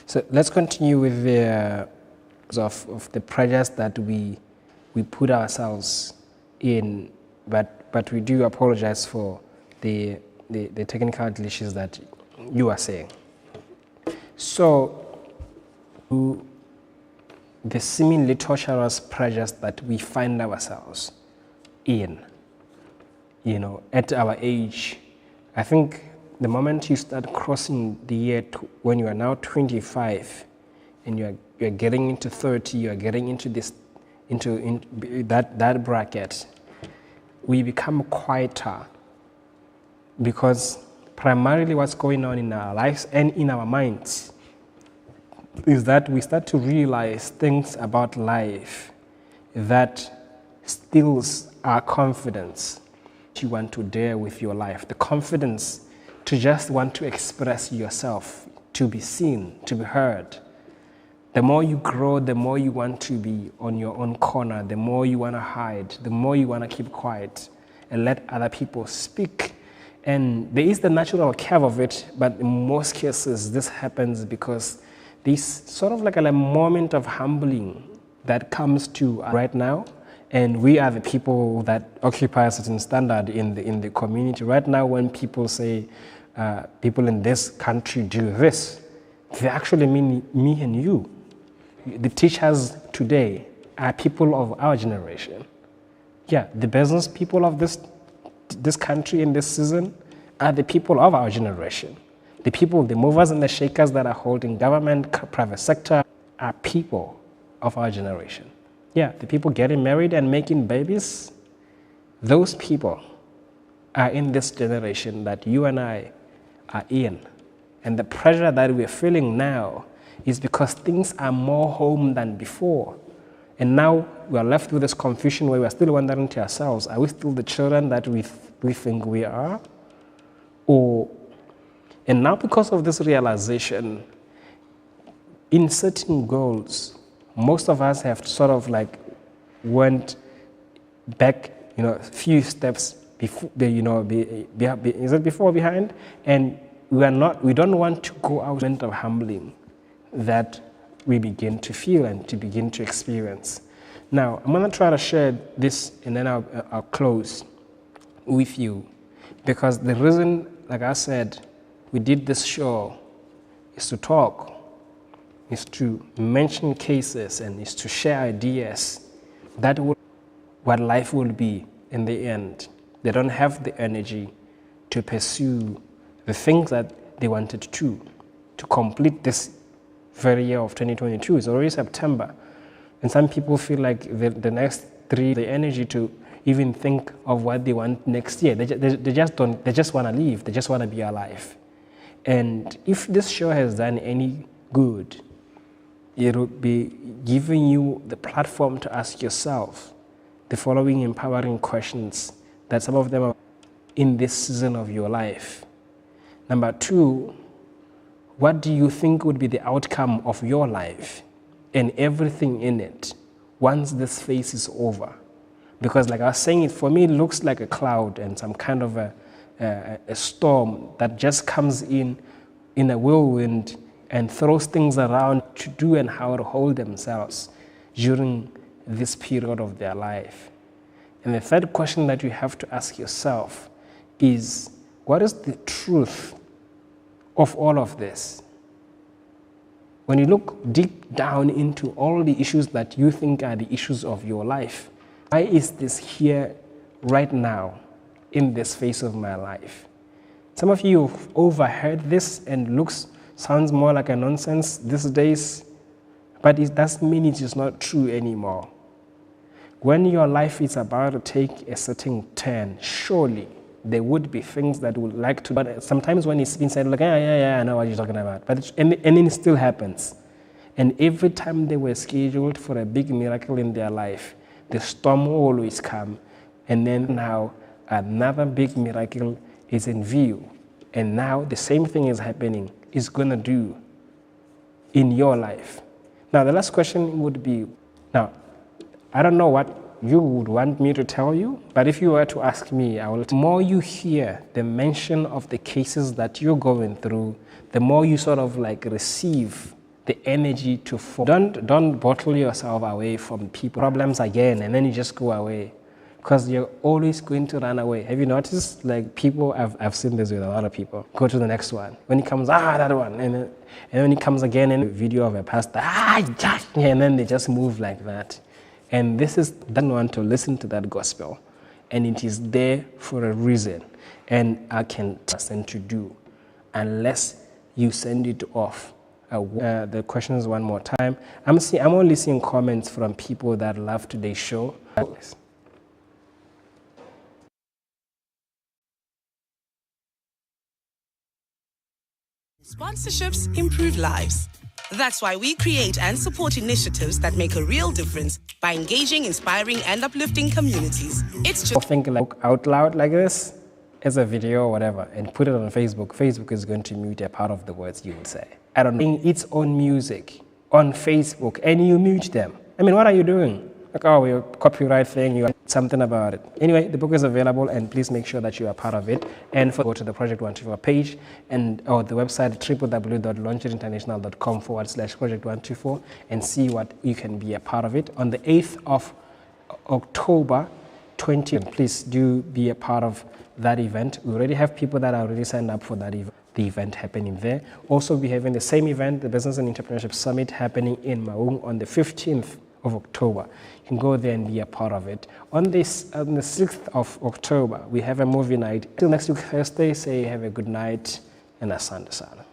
So let's continue with the of the pressures that we put ourselves in, but we do apologize for the technical glitches that you are saying. So the seemingly torturous pressures that we find ourselves in, at our age, I think the moment you start crossing the year when you are now 25 and you're getting into 30, you're getting into that bracket, we become quieter, because primarily what's going on in our lives and in our minds is that we start to realize things about life that steals our confidence. You want to dare with your life, the confidence to just want to express yourself, to be seen, to be heard. The more you grow, the more you want to be on your own corner, the more you want to hide, the more you want to keep quiet and let other people speak. And there is the natural curve of it, but in most cases this happens because this sort of like a moment of humbling that comes to right now, and we are the people that occupy a certain standard in the community. Right now, when people say people in this country do this, they actually mean me and you. The teachers today are people of our generation. Yeah, the business people of this country in this season are the people of our generation. The people, the movers and the shakers that are holding government, private sector, are people of our generation. Yeah, the people getting married and making babies, those people are in this generation that you and I are in. And the pressure that we're feeling now is because things are more home than before. And now we are left with this confusion where we're still wondering to ourselves, are we still the children that we think we are? And now because of this realization, in setting goals, most of us have sort of like went back, a few steps before, is it before or behind? And we don't want to go out of humbling that we begin to feel and to begin to experience. Now, I'm going to try to share this and then I'll close with you, because the reason, like I said, we did this show is to talk, is to mention cases, and is to share ideas that what life will be in the end. They don't have the energy to pursue the things that they wanted to complete this very year of 2022. It's already September. And some people feel like the next the energy to even think of what they want next year. They just want to live. They just want to be alive. And if this show has done any good, it will be giving you the platform to ask yourself the following empowering questions that some of them are in this season of your life. Number 2, what do you think would be the outcome of your life and everything in it once this phase is over? Because like I was saying, for me, it looks like a cloud and some kind of a storm that just comes in a whirlwind and throws things around to do and how to hold themselves during this period of their life. And the third question that you have to ask yourself is, what is the truth of all of this? When you look deep down into all the issues that you think are the issues of your life, why is this here right now in this phase of my life? Some of you have overheard this and sounds more like a nonsense these days, but it doesn't mean it is not true anymore. When your life is about to take a certain turn, surely there would be things that would like to, but sometimes when it's been said, like, yeah, I know what you're talking about, but and then it still happens. And every time they were scheduled for a big miracle in their life, the storm will always come, and then now another big miracle is in view. And now the same thing is happening, is going to do in your life. Now, the last question would be, now, I don't know what you would want me to tell you, but if you were to ask me, the more you hear the mention of the cases that you're going through, the more you sort of like receive the energy to don't bottle yourself away from people problems again and then you just go away, because you're always going to run away. Have you noticed, like, people, I've seen this with a lot of people, go to the next one, when he comes, that one, and when he comes again in a video of a pastor, and then they just move like that. And this is, they don't want to listen to that gospel, and it is there for a reason, and I can trust them to do, unless you send it off. The questions one more time. I'm only seeing comments from people that love today's show. Sponsorships improve lives. That's why we create and support initiatives that make a real difference by engaging, inspiring, and uplifting communities. It's just think like out loud like this as a video or whatever and put it on Facebook. Facebook is going to mute a part of the words you would say. I don't know. Its own music on Facebook and you mute them. I mean, what are you doing? Like, oh, your copyright thing, you have something about it. Anyway, the book is available, and please make sure that you are part of it. And go to the Project 124 page or the website www.launcherinternational.com/Project 124 and see what you can be a part of it. On the 8th of October 20, please do be a part of that event. We already have people that are already signed up for that event. The event happening there. Also, we're having the same event, the Business and Entrepreneurship Summit, happening in Maung on the 15th of October. You can go there and be a part of it. On the 6th of October, we have a movie night. Till next week, Thursday, say have a good night and asante sana.